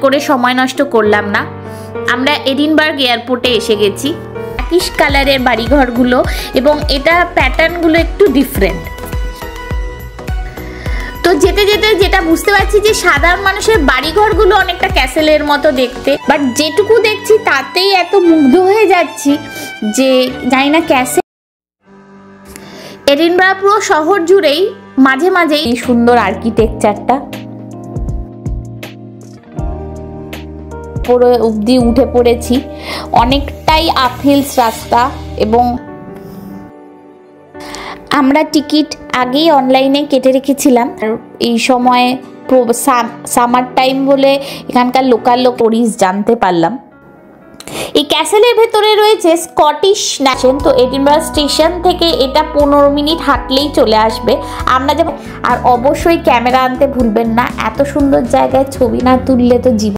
করে সময় নষ্ট করলাম না। আমরা এডিনবার্গ এয়ারপোর্টে এসে গেছি। একিশ কালারের বাড়িঘরগুলো এবং এটা প্যাটার্নগুলো একটু ডিফারেন্ট। তো যেতে যেতে যেটা বুঝতে পারছি যে সাধারণ মানুষের বাড়িঘরগুলো অনেকটা ক্যাসেলের মতো দেখতে, বাট যেটুকু দেখছি তাতেই এত মুগ্ধ হয়ে যাচ্ছি যে জানি না ক্যাসেল। এডিনবার্গ পুরো শহর জুড়েই মাঝে মাঝেই এই সুন্দর আর্কিটেকচারটা। পুরো অবধি উঠে পড়েছি, অনেকটাই আপহিলস রাস্তা এবং আমরা টিকিট আগেই অনলাইনে কেটে রেখেছিলাম। এই সময় সামার টাইম বলে এখানকার লোকাল টুরিস্ট জানতে পারলাম। এই ক্যাসেলের ভেতরে রয়েছে স্কটিশ ন্যাশন। তো এডিনবার্গ স্টেশন থেকে এটা 15 মিনিট হাঁটলেই চলে আসবে। আমরা যেমন, আর অবশ্যই ক্যামেরা আনতে ভুলবেন না, এত সুন্দর জায়গায় ছবি না তুললে তো জীবন